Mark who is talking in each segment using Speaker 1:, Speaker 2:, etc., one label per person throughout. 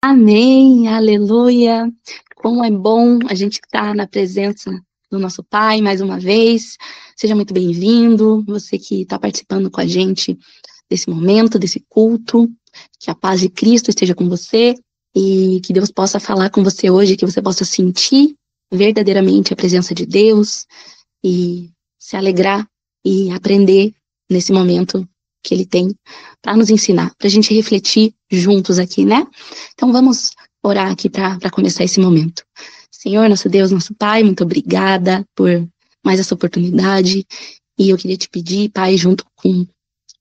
Speaker 1: Amém, aleluia. Como é bom a gente estar na presença do nosso Pai mais uma vez. Seja muito bem-vindo, você que está participando com a gente desse momento, desse culto. Que a paz de Cristo esteja com você e que Deus possa falar com você hoje, que você possa sentir verdadeiramente a presença de Deus e se alegrar e aprender nesse momento que Ele tem para nos ensinar, para a gente refletir juntos aqui, né? Então vamos orar aqui para começar esse momento. Senhor, nosso Deus, nosso Pai, muito obrigada por mais essa oportunidade. E eu queria te pedir, Pai, junto com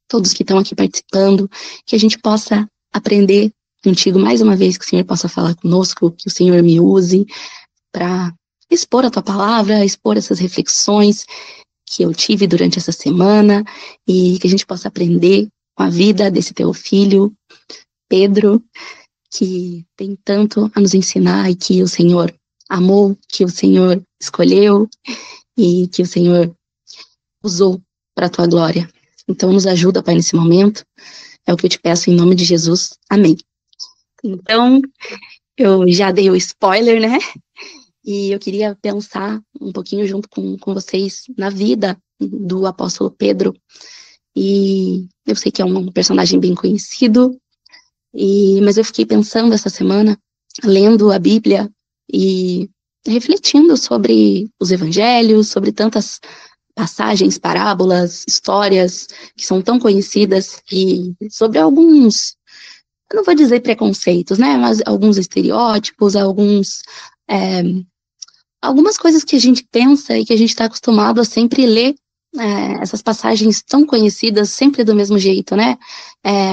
Speaker 1: todos que estão aqui participando, que a gente possa aprender contigo mais uma vez, que o Senhor possa falar conosco, que o Senhor me use para expor a tua palavra, expor essas reflexões que eu tive durante essa semana e que a gente possa aprender com a vida desse teu filho, Pedro, que tem tanto a nos ensinar e que o Senhor amou, que o Senhor escolheu e que o Senhor usou para a tua glória. Então nos ajuda, Pai, nesse momento. É o que eu te peço em nome de Jesus. Amém. Então, eu já dei o spoiler, né? E eu queria pensar um pouquinho junto com vocês na vida do apóstolo Pedro. E eu sei que é um personagem bem conhecido, mas eu fiquei pensando essa semana, lendo a Bíblia e refletindo sobre os evangelhos, sobre tantas passagens, parábolas, histórias que são tão conhecidas e sobre alguns, eu não vou dizer preconceitos, né, mas alguns estereótipos, algumas coisas que a gente pensa e que a gente está acostumado a sempre ler essas passagens tão conhecidas sempre do mesmo jeito, né?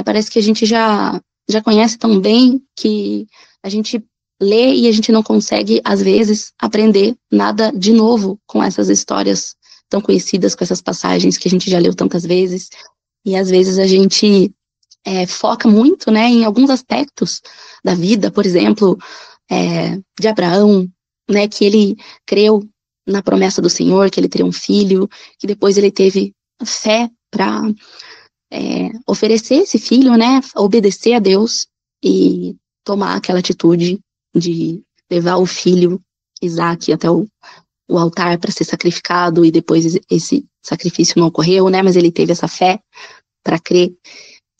Speaker 1: Parece que a gente já conhece tão bem que a gente lê e a gente não consegue, às vezes, aprender nada de novo com essas histórias tão conhecidas, com essas passagens que a gente já leu tantas vezes. E, às vezes, a gente foca muito, né, em alguns aspectos da vida, por exemplo, de Abraão, né, que ele creu na promessa do Senhor, que ele teria um filho, que depois ele teve fé para oferecer esse filho, né, obedecer a Deus e tomar aquela atitude de levar o filho Isaac até o altar para ser sacrificado, e depois esse sacrifício não ocorreu, né, mas ele teve essa fé para crer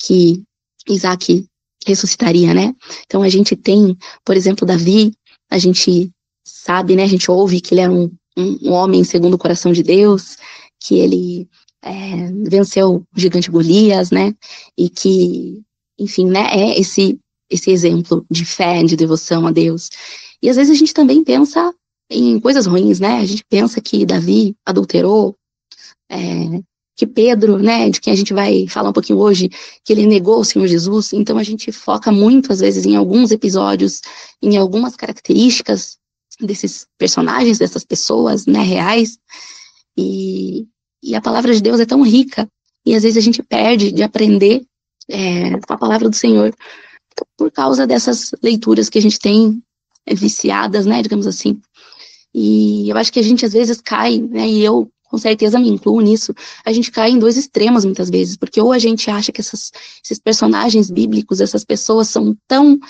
Speaker 1: que Isaac ressuscitaria, né. Então a gente tem, por exemplo, Davi, a gente sabe, né, a gente ouve que ele era um homem segundo o coração de Deus, que ele venceu o gigante Golias, né, e que, enfim, né, é esse exemplo de fé, de devoção a Deus. E às vezes a gente também pensa em coisas ruins, né, a gente pensa que Davi adulterou, que Pedro, né, de quem a gente vai falar um pouquinho hoje, que ele negou o Senhor Jesus. Então a gente foca muito, às vezes, em alguns episódios, em algumas características desses personagens, dessas pessoas, né, reais, e a palavra de Deus é tão rica, e às vezes a gente perde de aprender com a palavra do Senhor, por causa dessas leituras que a gente tem viciadas, né, digamos assim. E eu acho que a gente às vezes cai, né, e eu com certeza me incluo nisso, a gente cai em dois extremos muitas vezes, porque ou a gente acha que esses personagens bíblicos, essas pessoas são tão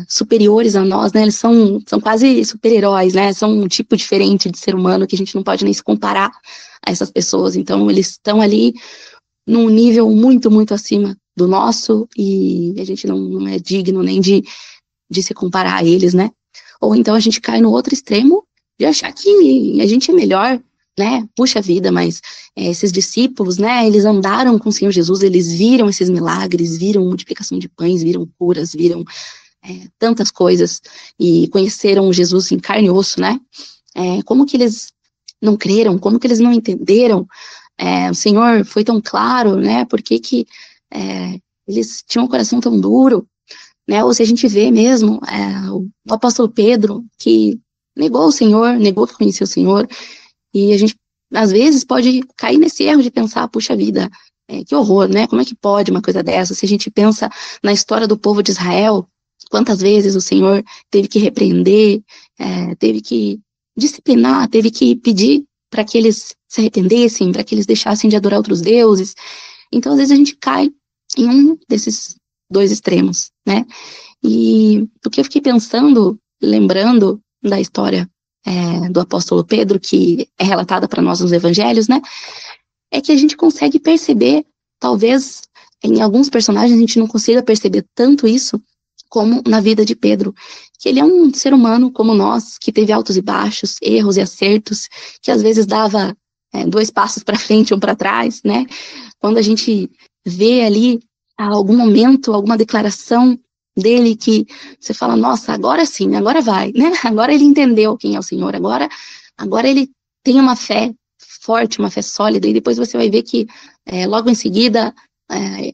Speaker 1: superiores a nós, né, eles são quase super-heróis, né, são um tipo diferente de ser humano que a gente não pode nem se comparar a essas pessoas, então eles estão ali num nível muito, muito acima do nosso, e a gente não é digno nem de se comparar a eles, né, ou então a gente cai no outro extremo de achar que a gente é melhor, né, puxa vida, mas esses discípulos, né, eles andaram com o Senhor Jesus, eles viram esses milagres, viram multiplicação de pães, viram curas, viram tantas coisas, e conheceram Jesus em carne e osso, né, como que eles não creram, como que eles não entenderam, o Senhor foi tão claro, né, por que eles tinham um coração tão duro, né, ou se a gente vê mesmo o apóstolo Pedro, que negou o Senhor, negou que conhecia o Senhor, e a gente, às vezes, pode cair nesse erro de pensar, puxa vida, que horror, né, como é que pode uma coisa dessa? Se a gente pensa na história do povo de Israel, quantas vezes o Senhor teve que repreender, teve que disciplinar, teve que pedir para que eles se arrependessem, para que eles deixassem de adorar outros deuses. Então, às vezes, a gente cai em um desses dois extremos, né? E o que eu fiquei pensando, lembrando da história do apóstolo Pedro, que é relatada para nós nos evangelhos, né, é que a gente consegue perceber, talvez em alguns personagens a gente não consiga perceber tanto isso, como na vida de Pedro, que ele é um ser humano como nós, que teve altos e baixos, erros e acertos, que às vezes dava 2 passos para frente ou para trás, né? Quando a gente vê ali algum momento, alguma declaração dele que você fala, nossa, agora sim, agora vai, né? Agora ele entendeu quem é o Senhor, agora ele tem uma fé forte, uma fé sólida, e depois você vai ver que logo em seguida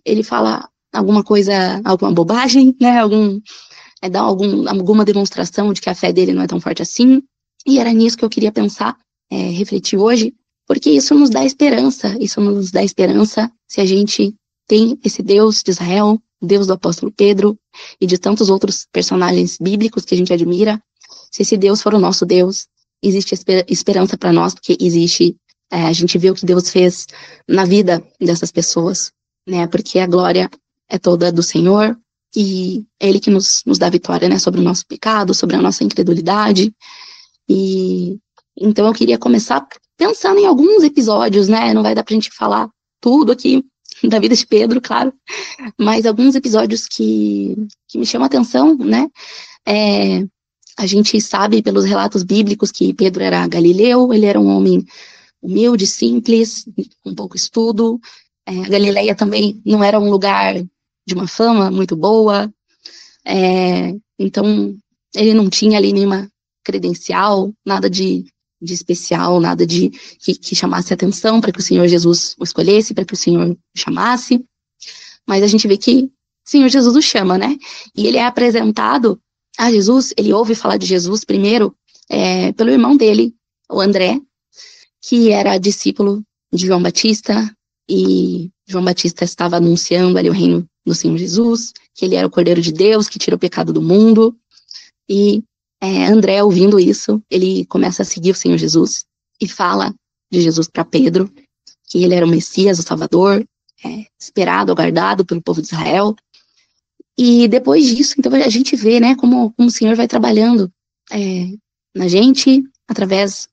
Speaker 1: ele fala alguma coisa, alguma bobagem, né? Dá alguma demonstração de que a fé dele não é tão forte assim. E era nisso que eu queria pensar, refletir hoje, porque isso nos dá esperança se a gente tem esse Deus de Israel, Deus do apóstolo Pedro e de tantos outros personagens bíblicos que a gente admira. Se esse Deus for o nosso Deus, existe esperança para nós, porque existe, a gente vê o que Deus fez na vida dessas pessoas, né? Porque a glória é toda do Senhor, e é Ele que nos dá vitória, né, sobre o nosso pecado, sobre a nossa incredulidade. E então eu queria começar pensando em alguns episódios, né, não vai dar pra gente falar tudo aqui da vida de Pedro, claro, mas alguns episódios que me chamam a atenção, né, a gente sabe pelos relatos bíblicos que Pedro era galileu, ele era um homem humilde, simples, com pouco estudo. A Galileia também não era um lugar de uma fama muito boa, então ele não tinha ali nenhuma credencial, nada de especial, nada que chamasse atenção para que o Senhor Jesus o escolhesse, para que o Senhor o chamasse, mas a gente vê que o Senhor Jesus o chama, né? E ele é apresentado a Jesus, ele ouve falar de Jesus primeiro pelo irmão dele, o André, que era discípulo de João Batista, e João Batista estava anunciando ali o reino do Senhor Jesus, que ele era o Cordeiro de Deus, que tira o pecado do mundo. E André, ouvindo isso, ele começa a seguir o Senhor Jesus e fala de Jesus para Pedro, que ele era o Messias, o Salvador, esperado, aguardado pelo povo de Israel. E depois disso, então, a gente vê, né, como o Senhor vai trabalhando na gente, através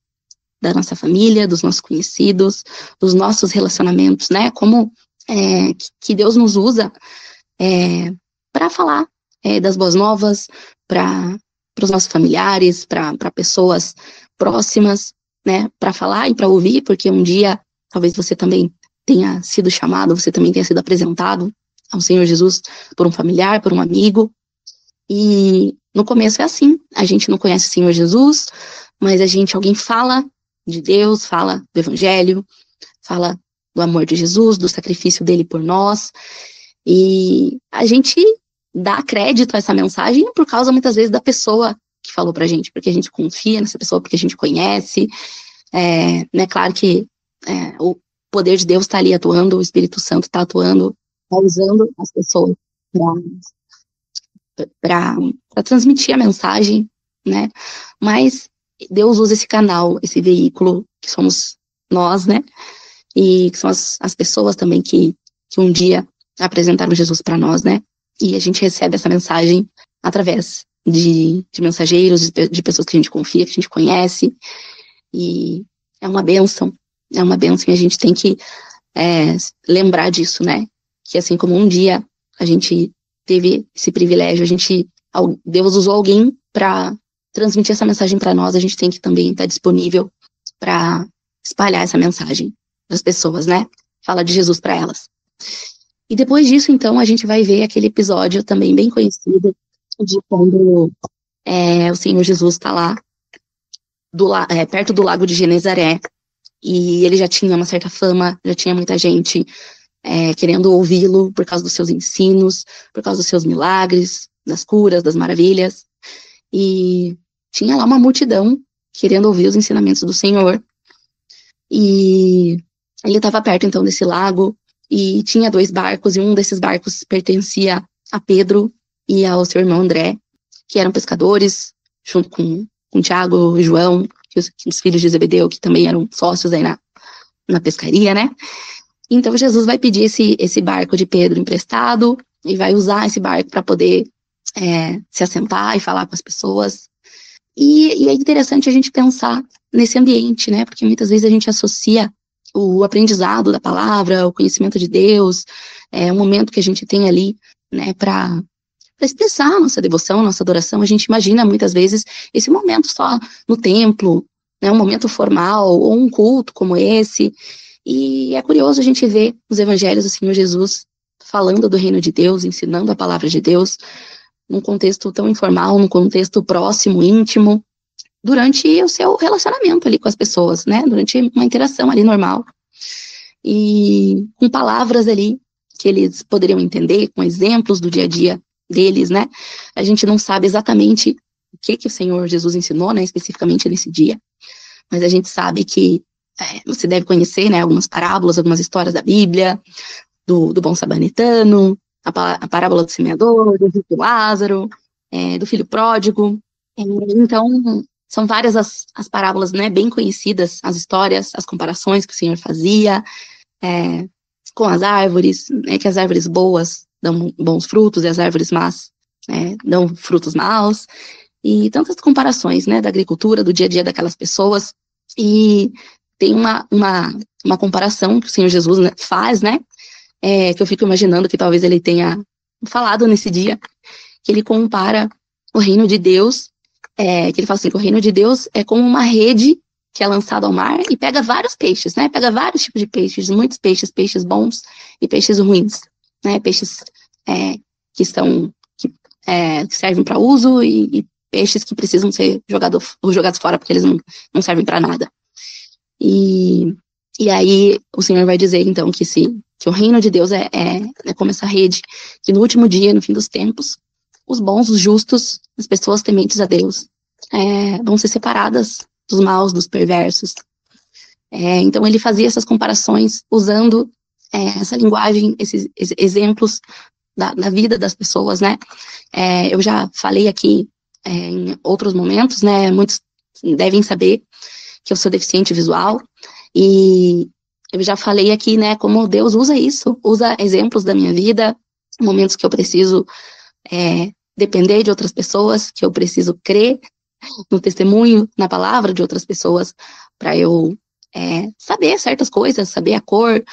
Speaker 1: da nossa família, dos nossos conhecidos, dos nossos relacionamentos, né? Como que Deus nos usa para falar das boas novas, para os nossos familiares, para pessoas próximas, né? Para falar e para ouvir, porque um dia talvez você também tenha sido chamado, você também tenha sido apresentado ao Senhor Jesus por um familiar, por um amigo. E no começo é assim, a gente não conhece o Senhor Jesus, mas alguém fala de Deus, fala do Evangelho, fala do amor de Jesus, do sacrifício dele por nós, e a gente dá crédito a essa mensagem por causa, muitas vezes, da pessoa que falou pra gente, porque a gente confia nessa pessoa, porque a gente conhece, né, claro que o poder de Deus está ali atuando, o Espírito Santo está atuando, tá usando as pessoas para transmitir a mensagem, né, mas Deus usa esse canal, esse veículo, que somos nós, né? E que são as pessoas também que um dia apresentaram Jesus para nós, né? E a gente recebe essa mensagem através de mensageiros, de pessoas que a gente confia, que a gente conhece. E é uma bênção, e a gente tem que lembrar disso, né? Que assim como um dia a gente teve esse privilégio, Deus usou alguém para transmitir essa mensagem para nós, a gente tem que também estar disponível para espalhar essa mensagem para as pessoas, né? Falar de Jesus para elas. E depois disso, então, a gente vai ver aquele episódio também bem conhecido de quando o Senhor Jesus está lá perto do lago de Genezaré, e ele já tinha uma certa fama, já tinha muita gente querendo ouvi-lo por causa dos seus ensinos, por causa dos seus milagres, das curas, das maravilhas. E tinha lá uma multidão querendo ouvir os ensinamentos do Senhor. E ele estava perto, então, desse lago, e tinha 2 barcos, e um desses barcos pertencia a Pedro e ao seu irmão André, que eram pescadores, junto com Tiago e João, os filhos de Zebedeu, que também eram sócios aí na pescaria, né? Então, Jesus vai pedir esse barco de Pedro emprestado, e vai usar esse barco para poder se assentar e falar com as pessoas. E é interessante a gente pensar nesse ambiente, né? Porque muitas vezes a gente associa o aprendizado da palavra, o conhecimento de Deus, um momento que a gente tem ali, né, para expressar nossa devoção, nossa adoração. A gente imagina muitas vezes esse momento só no templo, né, um momento formal, ou um culto como esse. E é curioso a gente ver os evangelhos do Senhor Jesus falando do reino de Deus, ensinando a palavra de Deus, num contexto tão informal, num contexto próximo, íntimo, durante o seu relacionamento ali com as pessoas, né? Durante uma interação ali normal. E com palavras ali que eles poderiam entender, com exemplos do dia a dia deles, né? A gente não sabe exatamente o que o Senhor Jesus ensinou, né? Especificamente nesse dia. Mas a gente sabe que você deve conhecer, né? Algumas parábolas, algumas histórias da Bíblia, do bom samaritano, a parábola do semeador, do Lázaro, do filho pródigo. Então, são várias as parábolas, né, bem conhecidas, as histórias, as comparações que o Senhor fazia com as árvores, né, que as árvores boas dão bons frutos e as árvores más dão frutos maus, e tantas comparações, né, da agricultura, do dia a dia daquelas pessoas. E tem uma comparação que o Senhor Jesus, né, faz, né, que eu fico imaginando que talvez ele tenha falado nesse dia, que ele compara o reino de Deus, que ele fala assim, que o reino de Deus é como uma rede que é lançada ao mar e pega vários peixes, né? Pega vários tipos de peixes, muitos peixes, peixes bons e peixes ruins, né? Peixes que servem para uso e peixes que precisam ser jogados fora porque eles não servem para nada. E aí o Senhor vai dizer, então, que o reino de Deus é como essa rede, que no último dia, no fim dos tempos, os bons, os justos, as pessoas tementes a Deus, vão ser separadas dos maus, dos perversos. Então ele fazia essas comparações usando essa linguagem, esses exemplos da vida das pessoas, né? Eu já falei aqui em outros momentos, né? Muitos devem saber que eu sou deficiente visual, e eu já falei aqui, né, como Deus usa isso, usa exemplos da minha vida, momentos que eu preciso depender de outras pessoas, que eu preciso crer no testemunho, na palavra de outras pessoas, para eu saber certas coisas, saber a cor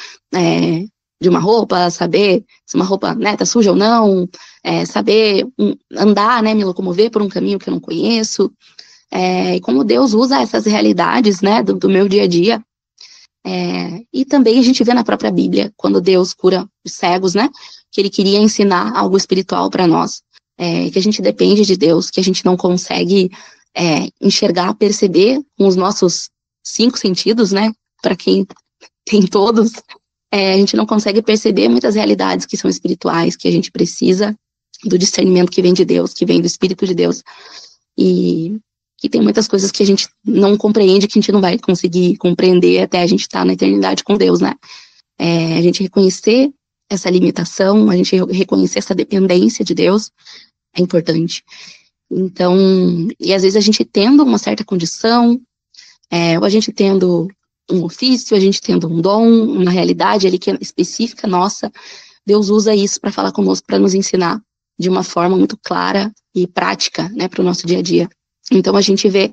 Speaker 1: de uma roupa, saber se uma roupa, né, tá suja ou não, saber andar, né, me locomover por um caminho que eu não conheço, e como Deus usa essas realidades, né, do meu dia a dia. E também a gente vê na própria Bíblia, quando Deus cura os cegos, né, que ele queria ensinar algo espiritual para nós, que a gente depende de Deus, que a gente não consegue enxergar, perceber com os nossos 5 sentidos, né, para quem tem todos, a gente não consegue perceber muitas realidades que são espirituais, que a gente precisa do discernimento que vem de Deus, que vem do Espírito de Deus, e que tem muitas coisas que a gente não compreende, que a gente não vai conseguir compreender até a gente estar na eternidade com Deus, né? A gente reconhecer essa limitação, a gente reconhecer essa dependência de Deus é importante. Então, e às vezes a gente tendo uma certa condição, ou a gente tendo um ofício, a gente tendo um dom, uma realidade ali que é específica nossa, Deus usa isso para falar conosco, para nos ensinar de uma forma muito clara e prática, né, para o nosso dia a dia. Então a gente vê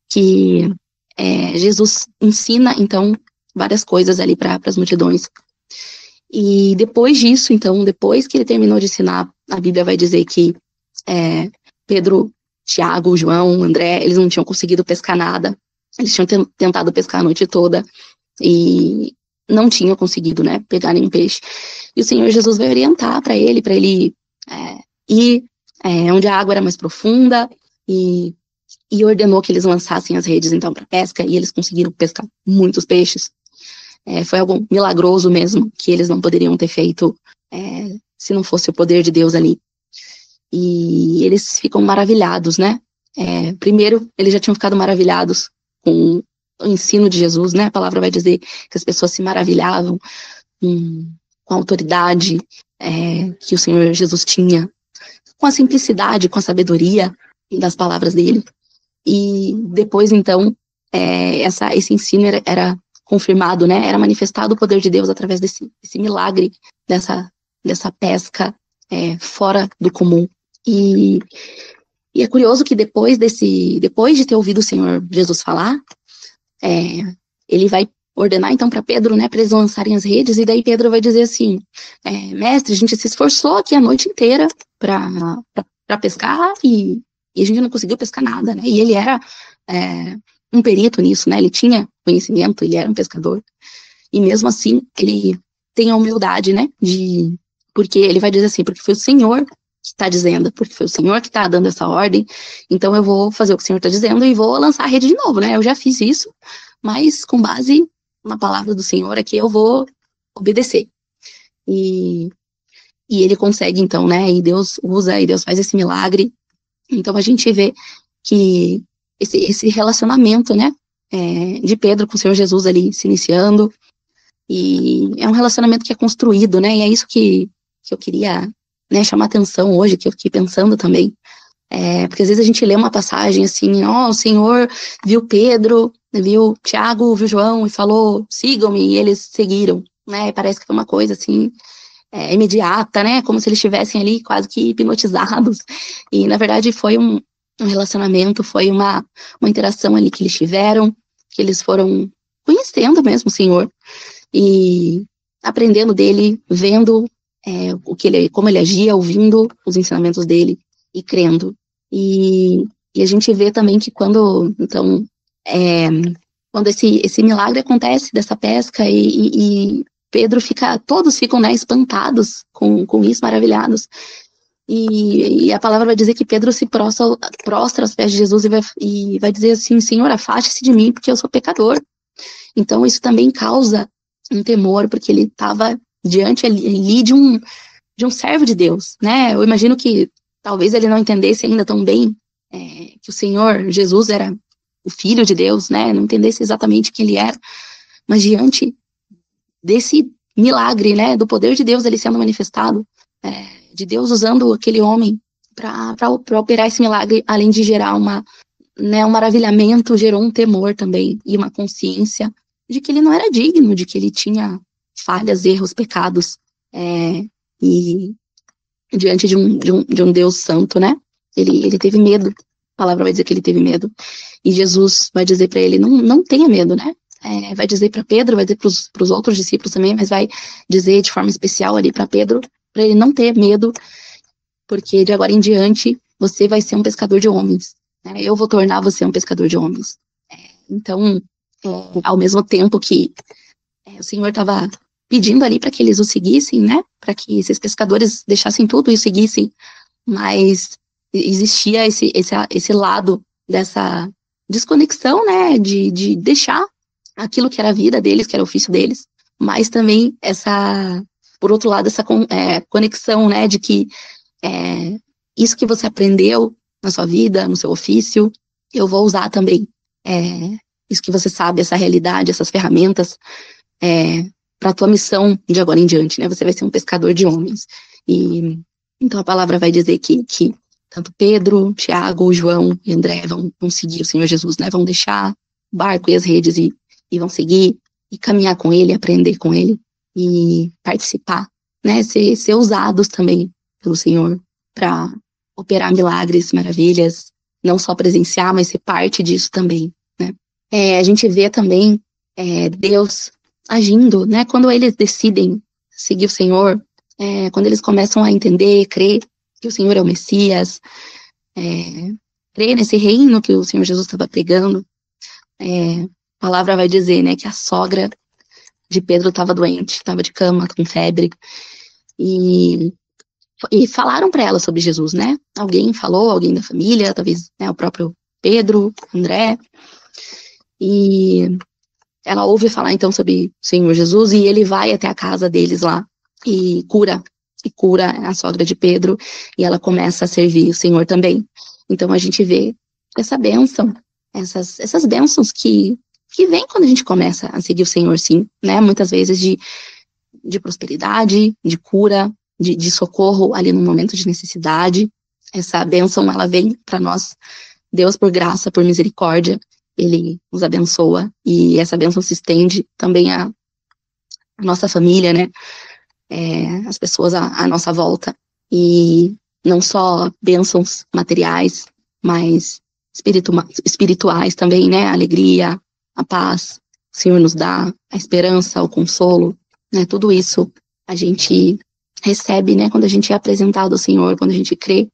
Speaker 1: que Jesus ensina, então, várias coisas ali para as multidões. E depois disso, então, depois que ele terminou de ensinar, a Bíblia vai dizer que Pedro, Tiago, João, André, eles não tinham conseguido pescar nada, eles tinham tentado pescar a noite toda e não tinham conseguido, né, pegar nenhum peixe. E o Senhor Jesus vai orientar para ele ir onde a água era mais profunda, e ordenou que eles lançassem as redes, então, para pesca, e eles conseguiram pescar muitos peixes. Foi algo milagroso mesmo, que eles não poderiam ter feito se não fosse o poder de Deus ali. E eles ficam maravilhados, né? Primeiro, eles já tinham ficado maravilhados com o ensino de Jesus, né? A palavra vai dizer que as pessoas se maravilhavam com a autoridade que o Senhor Jesus tinha, com a simplicidade, com a sabedoria das palavras dele. E depois, então, esse ensino era confirmado, né? Era manifestado o poder de Deus através desse milagre, dessa pesca fora do comum. E, e é curioso que depois de ter ouvido o Senhor Jesus falar, é, ele vai ordenar então para Pedro, né, para eles lançarem as redes, e daí Pedro vai dizer assim, mestre, a gente se esforçou aqui a noite inteira para pescar e a gente não conseguiu pescar nada, né, e ele era um perito nisso, né, ele tinha conhecimento, ele era um pescador, e mesmo assim ele tem a humildade, né, porque ele vai dizer assim, porque foi o Senhor que está dizendo, porque foi o Senhor que está dando essa ordem, então eu vou fazer o que o Senhor está dizendo e vou lançar a rede de novo, né, eu já fiz isso, mas com base na palavra do Senhor aqui eu vou obedecer. E ele consegue então, né, e Deus usa, e Deus faz esse milagre, então a gente vê que esse relacionamento, né, de Pedro com o Senhor Jesus ali se iniciando, e é um relacionamento que é construído, né, e é isso que eu queria, né, chamar atenção hoje, que eu fiquei pensando também, porque às vezes a gente lê uma passagem assim, o Senhor viu Pedro, viu Tiago, viu João e falou, sigam-me, e eles seguiram, né, e parece que foi uma coisa assim, imediata, né, como se eles estivessem ali quase que hipnotizados, e na verdade foi um relacionamento, foi uma interação ali que eles tiveram, que eles foram conhecendo mesmo o Senhor, e aprendendo dele, vendo como ele agia, ouvindo os ensinamentos dele e crendo. E a gente vê também que quando esse milagre acontece dessa pesca e Pedro todos ficam, né, espantados com isso, maravilhados. E a palavra vai dizer que Pedro se prostra aos pés de Jesus e vai dizer assim, Senhor, afaste-se de mim, porque eu sou pecador. Então isso também causa um temor, porque ele estava diante ali de um servo de Deus, né? Eu imagino que talvez ele não entendesse ainda tão bem que o Senhor Jesus era o Filho de Deus, né? Não entendesse exatamente quem ele era, mas diante desse milagre, né? Do poder de Deus ele sendo manifestado, de Deus usando aquele homem para operar esse milagre, além de gerar um maravilhamento, gerou um temor também e uma consciência de que ele não era digno, de que ele tinha falhas, erros, pecados, e diante de um Deus santo, né? Ele teve medo. A palavra vai dizer que ele teve medo. E Jesus vai dizer para ele, não tenha medo, né? Vai dizer para Pedro, vai dizer para os outros discípulos também, mas vai dizer de forma especial ali para Pedro, para ele não ter medo, porque de agora em diante você vai ser um pescador de homens. Né? Eu vou tornar você um pescador de homens. Então, ao mesmo tempo que o Senhor estava pedindo ali para que eles o seguissem, né? Para que esses pescadores deixassem tudo e o seguissem, mas existia esse lado dessa desconexão, né? De deixar aquilo que era a vida deles, que era o ofício deles, mas também por outro lado, essa conexão, né? De que isso que você aprendeu na sua vida, no seu ofício, eu vou usar também. Isso que você sabe, essa realidade, essas ferramentas, para a tua missão de agora em diante, né? Você vai ser um pescador de homens. E então a palavra vai dizer que tanto Pedro, Tiago, João e André vão seguir o Senhor Jesus, né? Vão deixar o barco e as redes e vão seguir e caminhar com ele, aprender com ele e participar, né? Ser usados também pelo Senhor para operar milagres, maravilhas, não só presenciar, mas ser parte disso também, né? A gente vê também Deus agindo, né? Quando eles decidem seguir o Senhor, quando eles começam a entender, crer que o Senhor é o Messias, crer nesse reino que o Senhor Jesus estava pregando, a palavra vai dizer, né, que a sogra de Pedro estava doente, estava de cama, com febre, e falaram para ela sobre Jesus, né? Alguém falou, alguém da família, talvez, né, o próprio Pedro, André, e ela ouve falar então sobre o Senhor Jesus e ele vai até a casa deles lá e cura a sogra de Pedro e ela começa a servir o Senhor também. Então a gente vê essa bênção, essas bênçãos que vêm quando a gente começa a seguir o Senhor, sim, né? Muitas vezes de prosperidade, de cura, de socorro ali no momento de necessidade. Essa bênção, ela vem para nós, Deus por graça, por misericórdia, ele nos abençoa e essa bênção se estende também à nossa família, né? As pessoas à nossa volta. E não só bênçãos materiais, mas espirituais também, né? A alegria, a paz, o Senhor nos dá, a esperança, o consolo, né? Tudo isso a gente recebe, né? Quando a gente é apresentado ao Senhor, quando a gente crê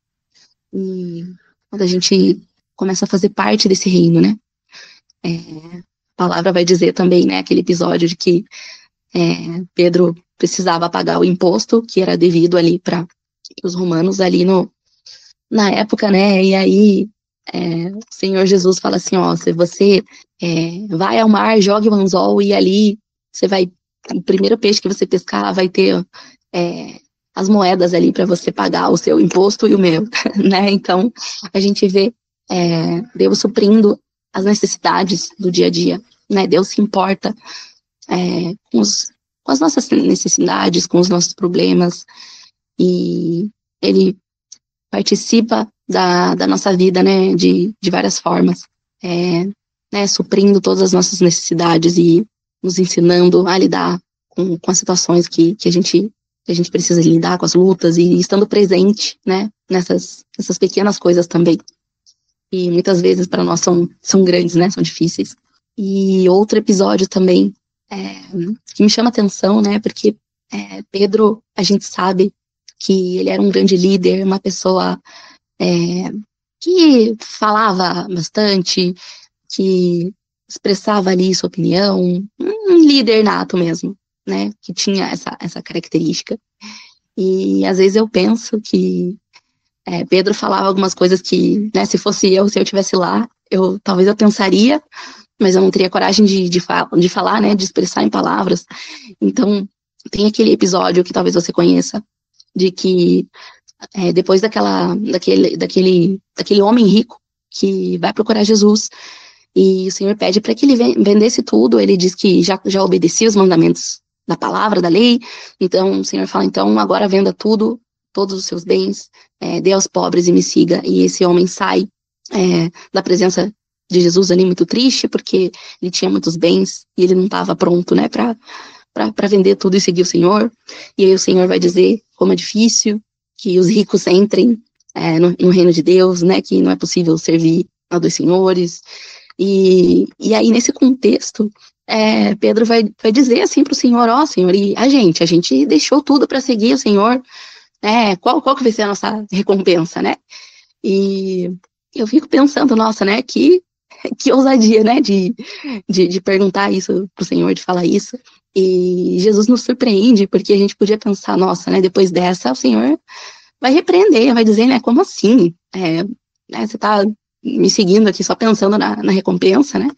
Speaker 1: e quando a gente começa a fazer parte desse reino, né? A palavra vai dizer também, né? Aquele episódio de que Pedro precisava pagar o imposto que era devido ali para os romanos ali na época, né? E aí o Senhor Jesus fala assim, ó, se você vai ao mar, jogue o anzol e ali você vai, o primeiro peixe que você pescar vai ter as moedas ali para você pagar o seu imposto e o meu, né? Então a gente vê Deus suprindo as necessidades do dia a dia, né? Deus se importa com as nossas necessidades, com os nossos problemas, e Ele participa da nossa vida, né, de várias formas, né, suprindo todas as nossas necessidades e nos ensinando a lidar com as situações que a gente precisa lidar, com as lutas, e estando presente, né, nessas pequenas coisas também. E muitas vezes para nós são grandes, né, são difíceis. E outro episódio também que me chama atenção, né, porque Pedro, a gente sabe que ele era um grande líder, uma pessoa que falava bastante, que expressava ali sua opinião, um líder nato mesmo, né, que tinha essa característica. E às vezes eu penso que Pedro falava algumas coisas que, né, se eu estivesse lá, talvez eu pensaria, mas eu não teria coragem de falar, né, de expressar em palavras. Então, tem aquele episódio que talvez você conheça, de que depois daquele homem rico que vai procurar Jesus, e o Senhor pede para que ele vendesse tudo. Ele diz que já obedecia os mandamentos da palavra, da lei. Então, o Senhor fala, então, agora venda tudo, todos os seus bens, dê aos pobres e me siga. E esse homem sai da presença de Jesus ali muito triste, porque ele tinha muitos bens e ele não estava pronto, né, para vender tudo e seguir o Senhor. E aí o Senhor vai dizer como é difícil que os ricos entrem no reino de Deus, né, que não é possível servir a dois senhores. E aí nesse contexto, Pedro vai dizer assim para o Senhor, ó, Senhor, e a gente deixou tudo para seguir o Senhor, qual que vai ser a nossa recompensa, né? E eu fico pensando, nossa, né, que ousadia, né, de perguntar isso pro Senhor, de falar isso. E Jesus nos surpreende, porque a gente podia pensar, nossa, né, depois dessa, o Senhor vai repreender, vai dizer, né, como assim? Né, você tá me seguindo aqui só pensando na recompensa, né?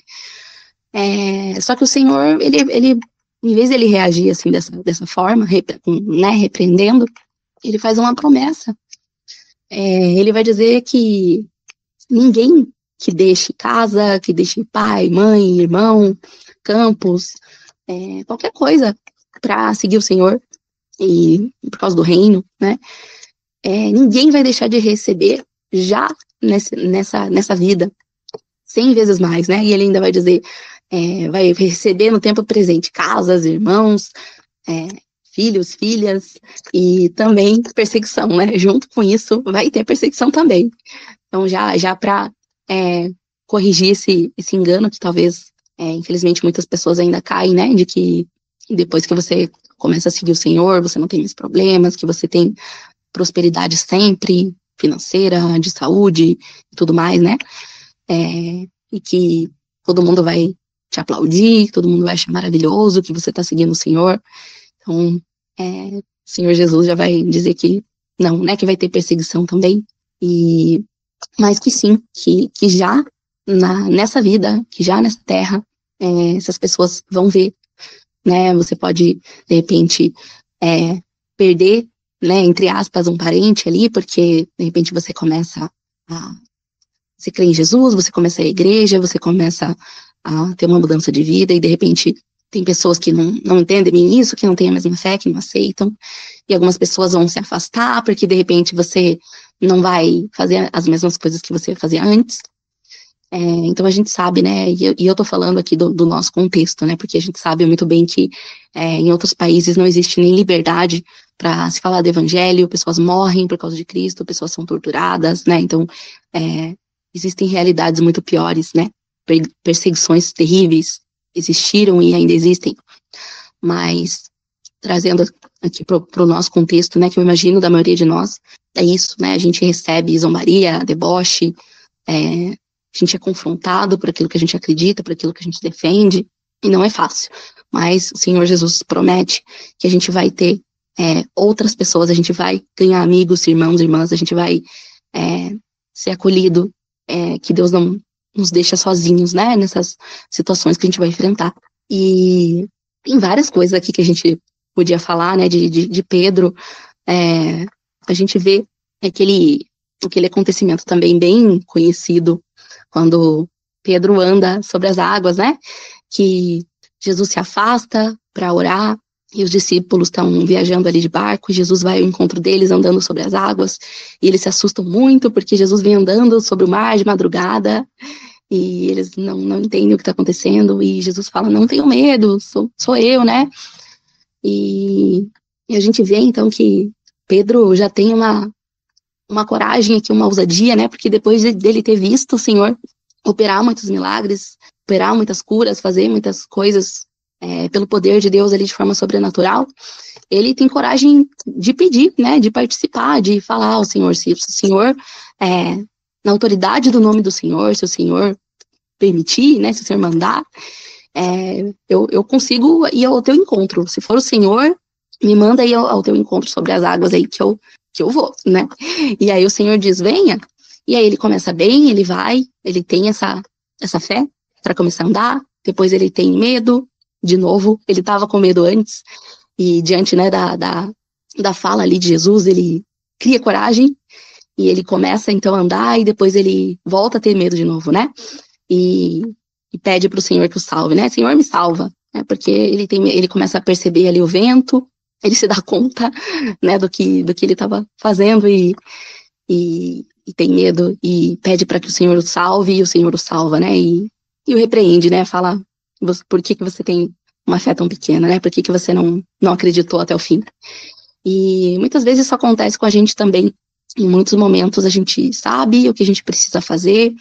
Speaker 1: Só que o Senhor, ele em vez de ele reagir assim, dessa forma, né, repreendendo, ele faz uma promessa. Ele vai dizer que ninguém que deixe casa, que deixe pai, mãe, irmão, campos, qualquer coisa para seguir o Senhor e por causa do reino, né? Ninguém vai deixar de receber já nessa vida 100 vezes mais, né? E ele ainda vai dizer, vai receber no tempo presente casas, irmãos, filhos, filhas, e também perseguição, né? Junto com isso vai ter perseguição também. Então já para corrigir esse engano que talvez, infelizmente, muitas pessoas ainda caem, né? De que depois que você começa a seguir o Senhor, você não tem mais problemas, que você tem prosperidade sempre, financeira, de saúde e tudo mais, né? E que todo mundo vai te aplaudir, todo mundo vai achar maravilhoso que você está seguindo o Senhor. Então, o Senhor Jesus já vai dizer que não, né? Que vai ter perseguição também. Mas que sim, que já nessa vida, que já nessa terra, essas pessoas vão ver, né? Você pode, de repente, perder, né, entre aspas, um parente ali, porque, de repente, você começa você crê em Jesus, você começa a ir à igreja, você começa a ter uma mudança de vida, e, de repente, tem pessoas que não entendem bem isso, que não têm a mesma fé, que não aceitam, e algumas pessoas vão se afastar, porque, de repente, você não vai fazer as mesmas coisas que você fazia antes. Então a gente sabe, né, e eu tô falando aqui do nosso contexto, né, porque a gente sabe muito bem que em outros países não existe nem liberdade para se falar do evangelho, pessoas morrem por causa de Cristo, pessoas são torturadas, né, então existem realidades muito piores, né, perseguições terríveis existiram e ainda existem, mas trazendo aqui pro nosso contexto, né, que eu imagino da maioria de nós, é isso, né, a gente recebe zombaria, deboche, a gente é confrontado por aquilo que a gente acredita, por aquilo que a gente defende, e não é fácil. Mas o Senhor Jesus promete que a gente vai ter outras pessoas, a gente vai ganhar amigos, irmãos, irmãs, a gente vai ser acolhido, que Deus não nos deixa sozinhos, né, nessas situações que a gente vai enfrentar. E tem várias coisas aqui que a gente podia falar, né, de Pedro. A gente vê aquele acontecimento também bem conhecido, quando Pedro anda sobre as águas, né? Que Jesus se afasta para orar e os discípulos estão viajando ali de barco, e Jesus vai ao encontro deles andando sobre as águas, e eles se assustam muito porque Jesus vem andando sobre o mar de madrugada e eles não entendem o que está acontecendo, e Jesus fala, não tenham medo, sou eu, né? E a gente vê então que Pedro já tem uma coragem aqui, uma ousadia, né? Porque depois dele ter visto o Senhor operar muitos milagres, operar muitas curas, fazer muitas coisas pelo poder de Deus ali de forma sobrenatural, ele tem coragem de pedir, né? De participar, de falar ao Senhor, se o Senhor, na autoridade do nome do Senhor, se o Senhor permitir, né? Se o Senhor mandar, eu consigo ir ao teu encontro. Se for o Senhor, me manda ir ao teu encontro sobre as águas aí que eu vou, né? E aí o Senhor diz, venha, e aí ele começa bem, ele vai, ele tem essa fé para começar a andar, depois ele tem medo, de novo, ele estava com medo antes, e diante, né, da fala ali de Jesus, ele cria coragem, e ele começa então a andar, e depois ele volta a ter medo de novo, né? E pede para o Senhor que o salve, né? Senhor, me salva, né? Porque ele começa a perceber ali o vento, ele se dá conta, né, do que ele estava fazendo e tem medo e pede para que o Senhor o salve, e o Senhor o salva, né, e o repreende, né, fala, por que você tem uma fé tão pequena, né, por que você não acreditou até o fim? E muitas vezes isso acontece com a gente também, em muitos momentos a gente sabe o que a gente precisa fazer,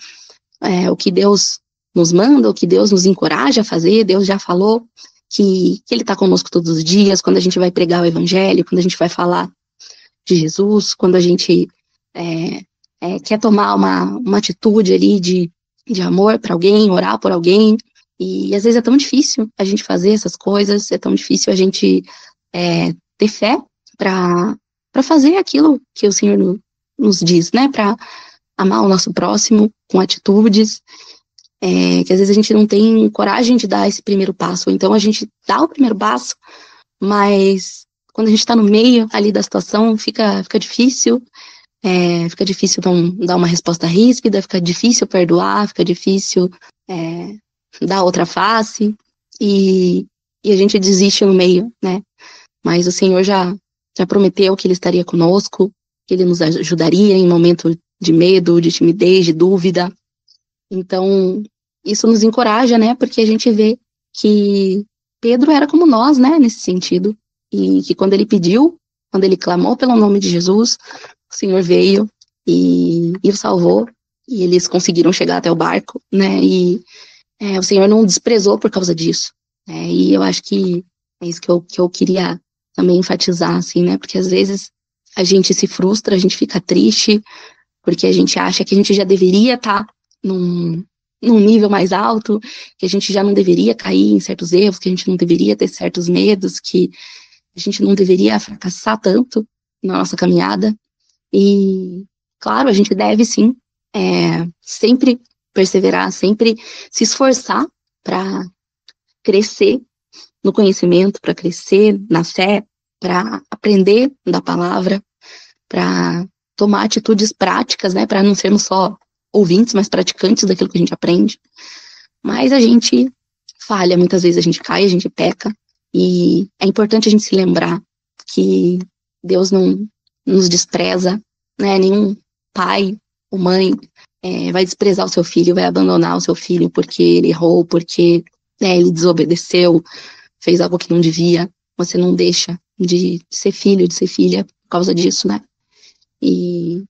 Speaker 1: o que Deus nos manda, o que Deus nos encoraja a fazer, Deus já falou que Ele está conosco todos os dias, quando a gente vai pregar o evangelho, quando a gente vai falar de Jesus, quando a gente quer tomar uma atitude ali de amor para alguém, orar por alguém, e às vezes é tão difícil a gente fazer essas coisas, é tão difícil a gente ter fé para fazer aquilo que o Senhor nos diz, né, para amar o nosso próximo com atitudes, que às vezes a gente não tem coragem de dar esse primeiro passo, então a gente dá o primeiro passo, mas quando a gente está no meio ali da situação, fica difícil, fica difícil não dar uma resposta ríspida, fica difícil perdoar, fica difícil dar outra face, e a gente desiste no meio, né? Mas o Senhor já prometeu que Ele estaria conosco, que Ele nos ajudaria em momento de medo, de timidez, de dúvida. Então, isso nos encoraja, né? Porque a gente vê que Pedro era como nós, né? Nesse sentido. E que quando ele pediu, quando ele clamou pelo nome de Jesus, o Senhor veio e o salvou. E eles conseguiram chegar até o barco, né? E o Senhor não desprezou por causa disso. E eu acho que é isso que eu queria também enfatizar, assim, né? Porque às vezes a gente se frustra, a gente fica triste, porque a gente acha que a gente já deveria estar num nível mais alto, que a gente já não deveria cair em certos erros, que a gente não deveria ter certos medos, que a gente não deveria fracassar tanto na nossa caminhada. E, claro, a gente deve, sim, sempre perseverar, sempre se esforçar para crescer no conhecimento, para crescer na fé, para aprender da palavra, para tomar atitudes práticas, né, para não sermos só ouvintes, mas praticantes daquilo que a gente aprende. Mas a gente falha, muitas vezes a gente cai, a gente peca, e é importante a gente se lembrar que Deus não nos despreza, né, nenhum pai ou mãe vai desprezar o seu filho, vai abandonar o seu filho porque ele errou, porque ele desobedeceu, fez algo que não devia. Você não deixa de ser filho, de ser filha por causa disso, né? E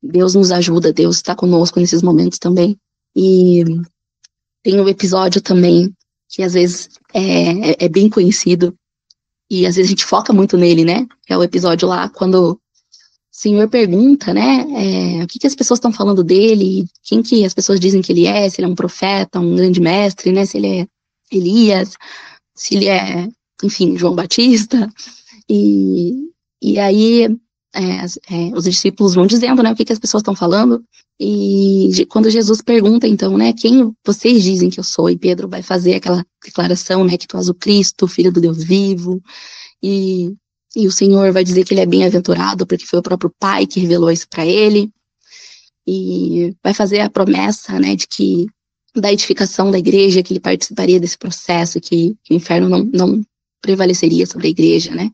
Speaker 1: Deus nos ajuda, Deus está conosco nesses momentos também. E tem um episódio também que às vezes é bem conhecido e às vezes a gente foca muito nele, né? É o episódio lá quando o Senhor pergunta, né? O que as pessoas estão falando dele, quem que as pessoas dizem que ele é, se ele é um profeta, um grande mestre, né? Se ele é Elias, se ele é, enfim, João Batista. E aí os discípulos vão dizendo, né, o que as pessoas estão falando, e quando Jesus pergunta, então, né, quem vocês dizem que eu sou, e Pedro vai fazer aquela declaração, né, que tu és o Cristo, filho do Deus vivo, e o Senhor vai dizer que ele é bem-aventurado, porque foi o próprio Pai que revelou isso para ele, e vai fazer a promessa, né, de que da edificação da igreja, que ele participaria desse processo, que o inferno não prevaleceria sobre a igreja, né,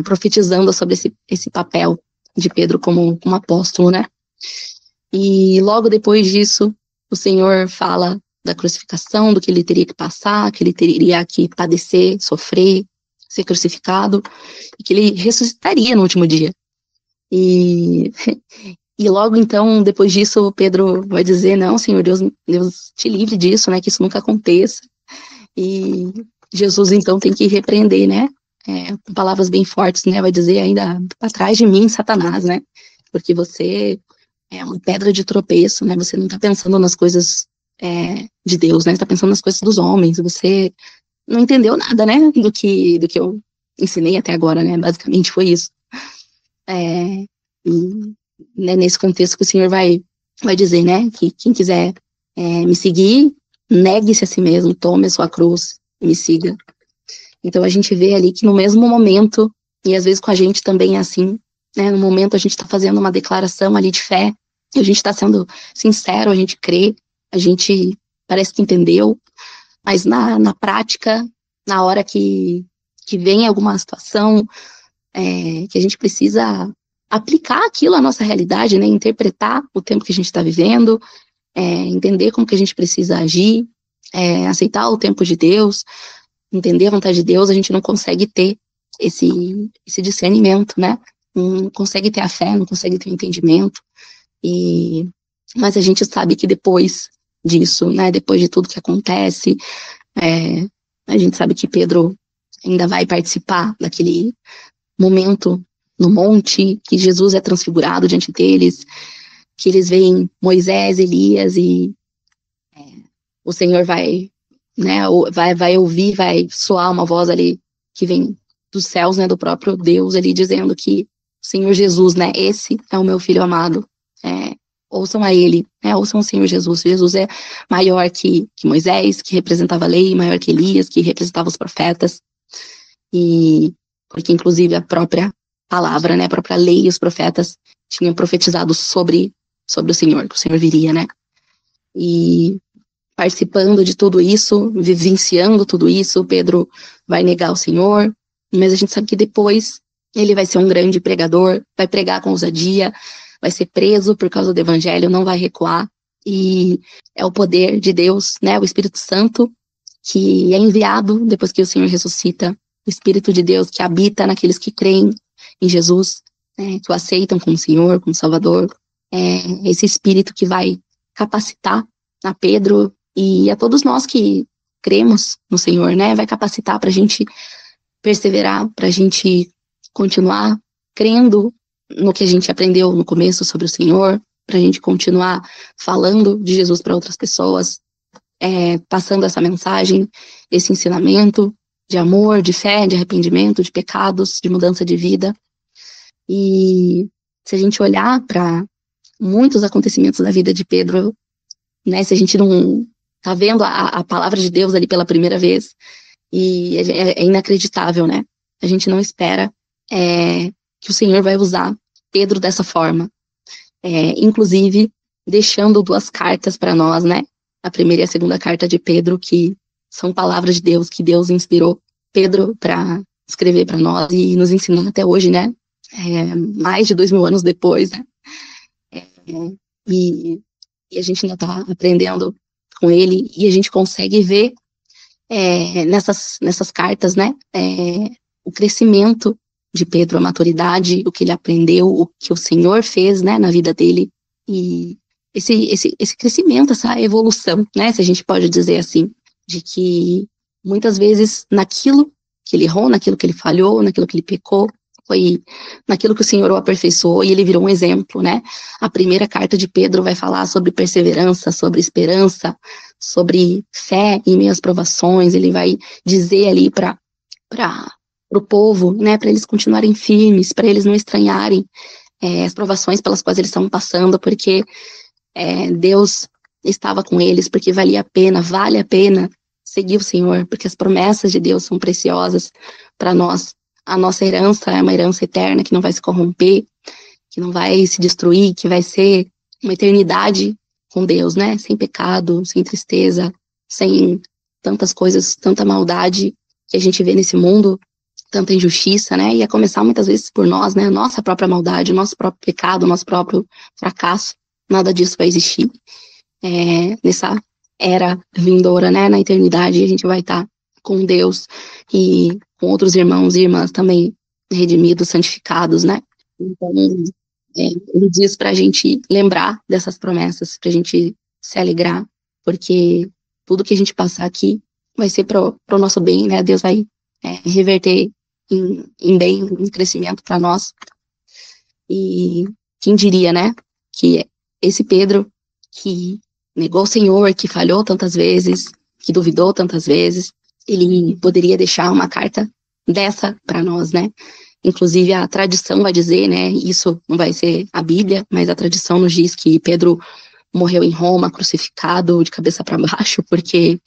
Speaker 1: profetizando sobre esse papel de Pedro como apóstolo, né? E logo depois disso, o Senhor fala da crucificação, do que ele teria que passar, que ele teria que padecer, sofrer, ser crucificado, e que ele ressuscitaria no último dia. E logo então, depois disso, Pedro vai dizer, não, Senhor, Deus te livre disso, né, que isso nunca aconteça. E Jesus, então, tem que repreender, né, com palavras bem fortes, né, vai dizer ainda, para trás de mim, Satanás, né, porque você é uma pedra de tropeço, né, você não está pensando nas coisas de Deus, né, você está pensando nas coisas dos homens, você não entendeu nada, né, do que eu ensinei até agora, né, basicamente foi isso. E, né, nesse contexto que o Senhor vai dizer, né, que quem quiser me seguir, negue-se a si mesmo, tome a sua cruz e me siga. Então a gente vê ali que no mesmo momento, e às vezes com a gente também é assim, né, no momento a gente está fazendo uma declaração ali de fé, e a gente está sendo sincero, a gente crê, a gente parece que entendeu, mas na prática, na hora que vem alguma situação que a gente precisa aplicar aquilo à nossa realidade, né, interpretar o tempo que a gente está vivendo, entender como que a gente precisa agir, aceitar o tempo de Deus, entender a vontade de Deus, a gente não consegue ter esse discernimento, né? Não consegue ter a fé, não consegue ter o entendimento. Mas a gente sabe que depois disso, né? Depois de tudo que acontece, a gente sabe que Pedro ainda vai participar daquele momento no monte, que Jesus é transfigurado diante deles, que eles veem Moisés, Elias e o Senhor vai, né, vai ouvir, vai soar uma voz ali que vem dos céus, né, do próprio Deus ali dizendo que o Senhor Jesus, né, esse é o meu filho amado, ouçam a ele, né, ouçam o Senhor Jesus. Jesus é maior que Moisés, que representava a lei, maior que Elias, que representava os profetas, e porque inclusive a própria palavra, né, a própria lei e os profetas tinham profetizado sobre o Senhor, que o Senhor viria, né, e participando de tudo isso, vivenciando tudo isso, Pedro vai negar o Senhor, mas a gente sabe que depois ele vai ser um grande pregador, vai pregar com ousadia, vai ser preso por causa do evangelho, não vai recuar, e é o poder de Deus, né, o Espírito Santo, que é enviado depois que o Senhor ressuscita, o Espírito de Deus que habita naqueles que creem em Jesus, que o aceitam como Senhor, como Salvador, esse Espírito que vai capacitar a Pedro e a todos nós que cremos no Senhor, né, vai capacitar para a gente perseverar, para a gente continuar crendo no que a gente aprendeu no começo sobre o Senhor, para a gente continuar falando de Jesus para outras pessoas, passando essa mensagem, esse ensinamento de amor, de fé, de arrependimento, de pecados, de mudança de vida. E se a gente olhar para muitos acontecimentos da vida de Pedro, né, se a gente não tá vendo a palavra de Deus ali pela primeira vez, e é inacreditável, né? A gente não espera que o Senhor vai usar Pedro dessa forma, inclusive deixando 2 cartas para nós, né? A primeira e a segunda carta de Pedro, que são palavras de Deus, que Deus inspirou Pedro para escrever para nós e nos ensinar até hoje, né? Mais de 2000 anos depois, né? E e a gente ainda está aprendendo com ele, e a gente consegue ver nessas cartas, né, o crescimento de Pedro, a maturidade, o que ele aprendeu, o que o Senhor fez, né, na vida dele, e esse crescimento, essa evolução, né, se a gente pode dizer assim, de que muitas vezes naquilo que ele errou, naquilo que ele falhou, naquilo que ele pecou, foi naquilo que o Senhor o aperfeiçoou e ele virou um exemplo, né? A primeira carta de Pedro vai falar sobre perseverança, sobre esperança, sobre fé em meio às provações. Ele vai dizer ali para o povo, né, para eles continuarem firmes, para eles não estranharem as provações pelas quais eles estão passando, porque Deus estava com eles, porque vale a pena seguir o Senhor, porque as promessas de Deus são preciosas para nós. A nossa herança é uma herança eterna que não vai se corromper, que não vai se destruir, que vai ser uma eternidade com Deus, né? Sem pecado, sem tristeza, sem tantas coisas, tanta maldade que a gente vê nesse mundo, tanta injustiça, né? E a começar muitas vezes por nós, né? Nossa própria maldade, nosso próprio pecado, nosso próprio fracasso. Nada disso vai existir nessa era vindoura, né? Na eternidade a gente vai estar com Deus e com outros irmãos e irmãs também redimidos, santificados, né? Então, ele diz para a gente lembrar dessas promessas, para a gente se alegrar, porque tudo que a gente passar aqui vai ser pro nosso bem, né? Deus vai reverter em bem, em crescimento para nós. E quem diria, né? Que esse Pedro, que negou o Senhor, que falhou tantas vezes, que duvidou tantas vezes, ele poderia deixar uma carta dessa para nós, né? Inclusive a tradição vai dizer, né? Isso não vai ser a Bíblia, mas a tradição nos diz que Pedro morreu em Roma, crucificado de cabeça para baixo, porque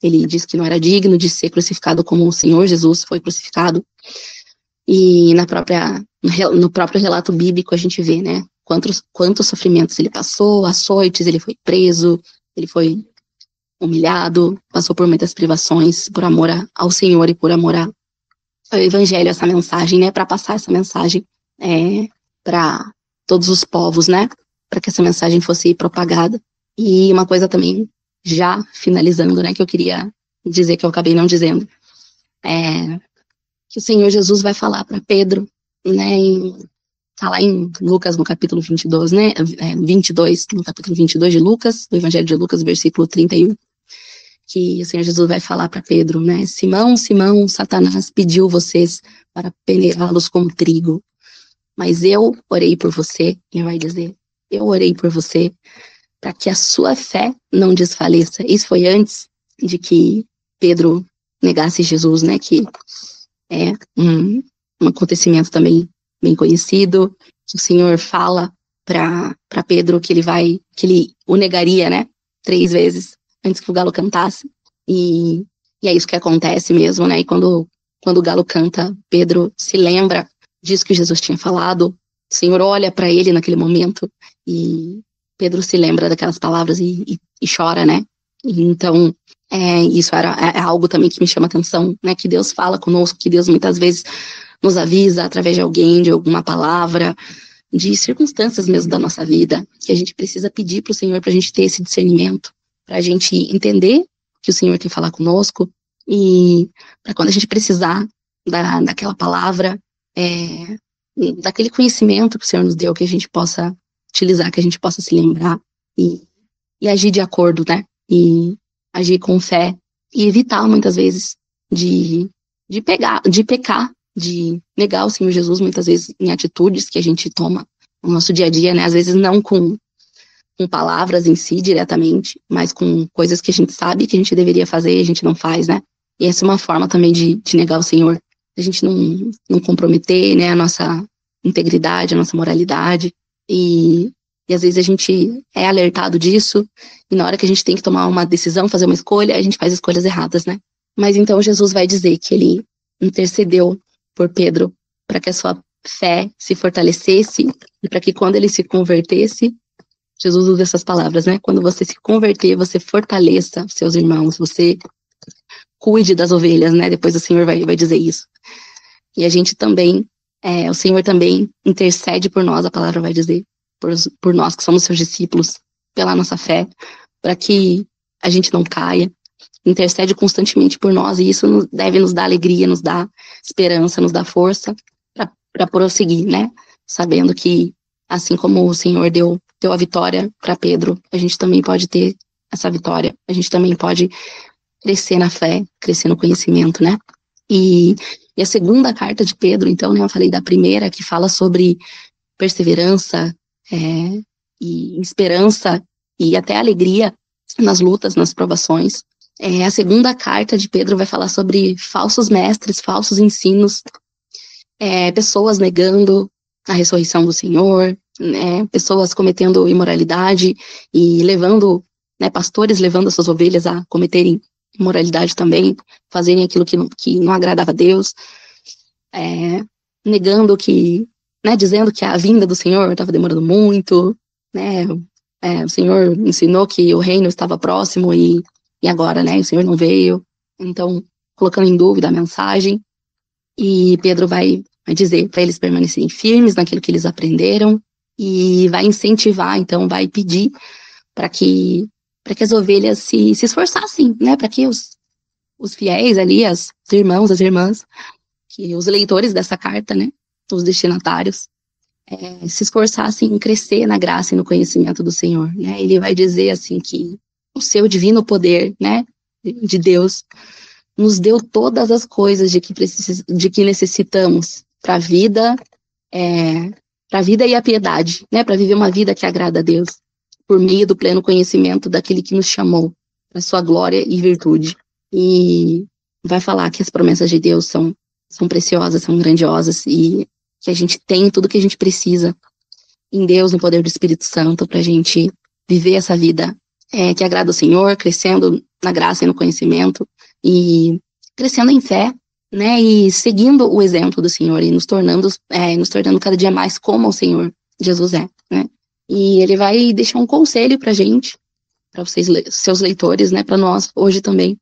Speaker 1: ele diz que não era digno de ser crucificado como o Senhor Jesus foi crucificado. E no próprio relato bíblico a gente vê, né? Quantos sofrimentos ele passou, açoites, ele foi preso, ele foi humilhado, passou por muitas privações por amor ao Senhor e por amor ao Evangelho, essa mensagem, né, para passar essa mensagem para todos os povos, né, para que essa mensagem fosse propagada. E uma coisa também, já finalizando, né, que eu queria dizer, que eu acabei não dizendo, que o Senhor Jesus vai falar para Pedro, né, tá lá em Lucas, no capítulo 22, né, 22, no capítulo 22 de Lucas, do Evangelho de Lucas, versículo 31, que o Senhor Jesus vai falar para Pedro, né, Simão, Simão, Satanás pediu vocês para peneirá-los como trigo, mas eu orei por você, e vai dizer, eu orei por você, para que a sua fé não desfaleça. Isso foi antes de que Pedro negasse Jesus, né, que é um acontecimento também bem conhecido, que o Senhor fala para Pedro que ele o negaria, né, 3 vezes antes que o galo cantasse, e é isso que acontece mesmo, né, e quando o galo canta, Pedro se lembra disso que Jesus tinha falado, o Senhor olha para ele naquele momento, e Pedro se lembra daquelas palavras e chora, né, e então isso é algo também que me chama atenção, né, que Deus fala conosco, que Deus muitas vezes nos avisa através de alguém, de alguma palavra, de circunstâncias mesmo da nossa vida, que a gente precisa pedir para o Senhor para a gente ter esse discernimento, para a gente entender que o Senhor quer falar conosco, e para quando a gente precisar daquela palavra, daquele conhecimento que o Senhor nos deu, que a gente possa utilizar, que a gente possa se lembrar e agir de acordo, né? E agir com fé e evitar muitas vezes de pecar, de negar o Senhor Jesus, muitas vezes em atitudes que a gente toma no nosso dia a dia, né? Às vezes não com palavras em si diretamente, mas com coisas que a gente sabe que a gente deveria fazer e a gente não faz, né? E essa é uma forma também de negar o Senhor, a gente não comprometer, né, a nossa integridade, a nossa moralidade, e às vezes a gente é alertado disso, e na hora que a gente tem que tomar uma decisão, fazer uma escolha, a gente faz escolhas erradas, né? Mas então Jesus vai dizer que ele intercedeu por Pedro para que a sua fé se fortalecesse e para que quando ele se convertesse, Jesus usa essas palavras, né? Quando você se converter, você fortaleça seus irmãos, você cuide das ovelhas, né? Depois o Senhor vai dizer isso. E a gente também, o Senhor também intercede por nós, a palavra vai dizer, por nós que somos seus discípulos, pela nossa fé, para que a gente não caia, intercede constantemente por nós, e isso deve nos dar alegria, nos dar esperança, nos dar força para prosseguir, né? Sabendo que, assim como o Senhor deu a vitória para Pedro, a gente também pode ter essa vitória, a gente também pode crescer na fé, crescer no conhecimento, né? E a segunda carta de Pedro, então, né, eu falei da primeira, que fala sobre perseverança, e esperança, e até alegria nas lutas, nas provações. A segunda carta de Pedro vai falar sobre falsos mestres, falsos ensinos, pessoas negando a ressurreição do Senhor, pessoas cometendo imoralidade e levando, né, pastores levando as suas ovelhas a cometerem imoralidade também, fazerem aquilo que não agradava a Deus, negando que, né, dizendo que a vinda do Senhor estava demorando muito, né, o Senhor ensinou que o reino estava próximo e agora, né, o Senhor não veio, então, colocando em dúvida a mensagem, e Pedro vai dizer para eles permanecerem firmes naquilo que eles aprenderam, e vai incentivar, então, vai pedir para que as ovelhas se esforçassem, né, para que os fiéis ali, os irmãos, as irmãs, que os leitores dessa carta, né, os destinatários, se esforçassem em crescer na graça e no conhecimento do Senhor, né. Ele vai dizer, assim, que o seu divino poder, né, de Deus, nos deu todas as coisas de que necessitamos para a vida, e a piedade, né, para viver uma vida que agrada a Deus, por meio do pleno conhecimento daquele que nos chamou para sua glória e virtude. E vai falar que as promessas de Deus são preciosas, são grandiosas, e que a gente tem tudo que a gente precisa em Deus, no poder do Espírito Santo, para a gente viver essa vida que agrada ao Senhor, crescendo na graça e no conhecimento, e crescendo em fé, né, e seguindo o exemplo do Senhor, e nos tornando cada dia mais como o Senhor Jesus é, né. E ele vai deixar um conselho pra gente, para vocês, seus leitores, né, para nós, hoje também.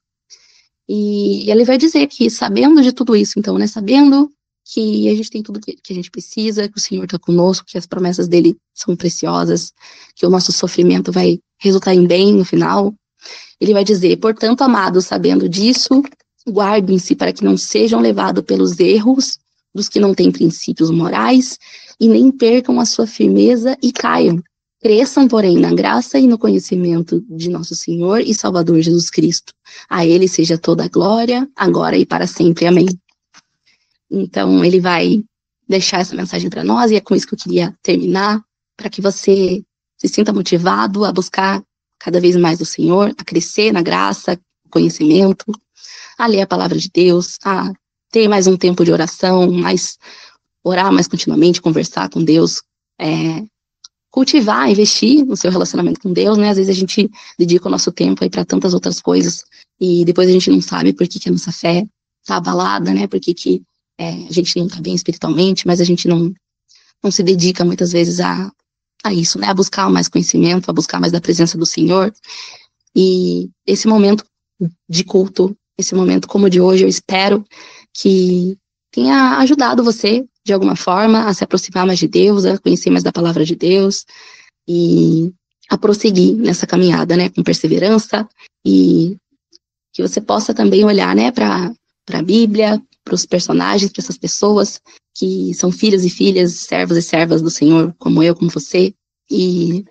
Speaker 1: E ele vai dizer que, sabendo de tudo isso, então, né, sabendo que a gente tem tudo que a gente precisa, que o Senhor está conosco, que as promessas dele são preciosas, que o nosso sofrimento vai resultar em bem no final, ele vai dizer: portanto, amados, sabendo disso, guardem-se para que não sejam levados pelos erros dos que não têm princípios morais, e nem percam a sua firmeza e caiam. Cresçam, porém, na graça e no conhecimento de nosso Senhor e Salvador Jesus Cristo. A ele seja toda a glória, agora e para sempre. Amém. Então, ele vai deixar essa mensagem para nós, e é com isso que eu queria terminar, para que você se sinta motivado a buscar cada vez mais o Senhor, a crescer na graça, conhecimento, a ler a palavra de Deus, a ter mais um tempo de oração, orar mais continuamente, conversar com Deus, cultivar, investir no seu relacionamento com Deus, né? Às vezes a gente dedica o nosso tempo aí para tantas outras coisas, e depois a gente não sabe por que a nossa fé está abalada, né? Por que a gente não está bem espiritualmente, mas a gente não se dedica muitas vezes a isso, né? A buscar mais conhecimento, a buscar mais da presença do Senhor. E esse momento de culto, esse momento como o de hoje, eu espero que tenha ajudado você, de alguma forma, a se aproximar mais de Deus, a conhecer mais da palavra de Deus, e a prosseguir nessa caminhada, né, com perseverança, e que você possa também olhar, né, para a Bíblia, para os personagens, para essas pessoas que são filhos e filhas, servos e servas do Senhor, como eu, como você, e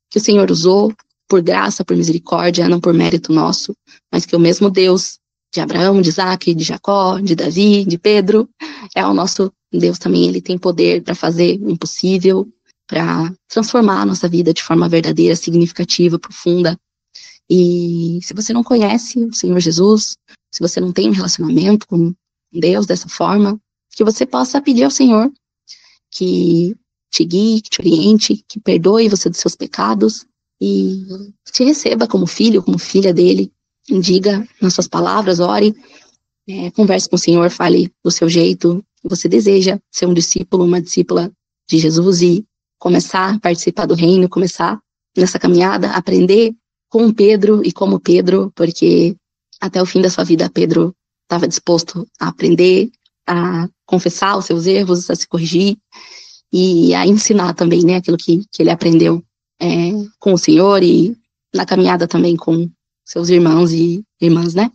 Speaker 1: que o Senhor usou por graça, por misericórdia, não por mérito nosso, mas que o mesmo Deus de Abraão, de Isaac, de Jacó, de Davi, de Pedro, é o nosso Deus também. Ele tem poder para fazer o impossível, para transformar a nossa vida de forma verdadeira, significativa, profunda. E se você não conhece o Senhor Jesus, se você não tem um relacionamento com Deus dessa forma, que você possa pedir ao Senhor que te guie, que te oriente, que perdoe você dos seus pecados e te receba como filho, como filha dele. Diga nas suas palavras, ore, converse com o Senhor, fale do seu jeito. Você deseja ser um discípulo, uma discípula de Jesus e começar a participar do reino, começar nessa caminhada, aprender com Pedro e como Pedro, porque até o fim da sua vida Pedro estava disposto a aprender, a confessar os seus erros, a se corrigir e a ensinar também, né, aquilo que ele aprendeu com o Senhor e na caminhada também com seus irmãos e irmãs, né?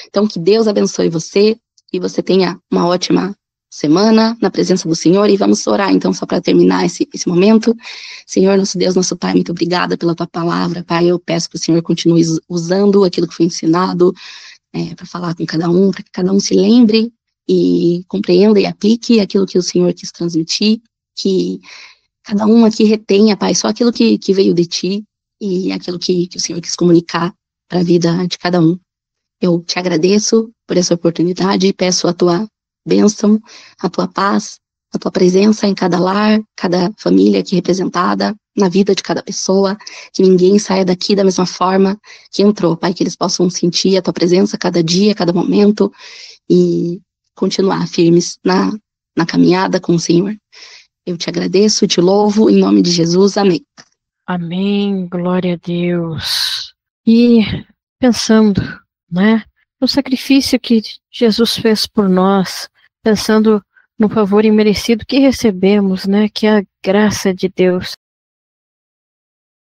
Speaker 1: Então, que Deus abençoe você e você tenha uma ótima semana na presença do Senhor. E vamos orar, então, só para terminar esse momento. Senhor, nosso Deus, nosso Pai, muito obrigada pela tua palavra, Pai. Eu peço que o Senhor continue usando aquilo que foi ensinado para falar com cada um, para que cada um se lembre e compreenda e aplique aquilo que o Senhor quis transmitir, que cada um aqui retenha, Pai, só aquilo que veio de ti e aquilo que o Senhor quis comunicar para a vida de cada um. Eu te agradeço por essa oportunidade e peço a tua bênção, a tua paz, a tua presença em cada lar, cada família aqui representada, na vida de cada pessoa, que ninguém saia daqui da mesma forma que entrou, Pai, que eles possam sentir a tua presença cada dia, cada momento e continuar firmes na caminhada com o Senhor. Eu te agradeço, te louvo, em nome de Jesus, amém.
Speaker 2: Amém, glória a Deus. E pensando, né, no sacrifício que Jesus fez por nós, pensando no favor imerecido que recebemos, né, que é a graça de Deus,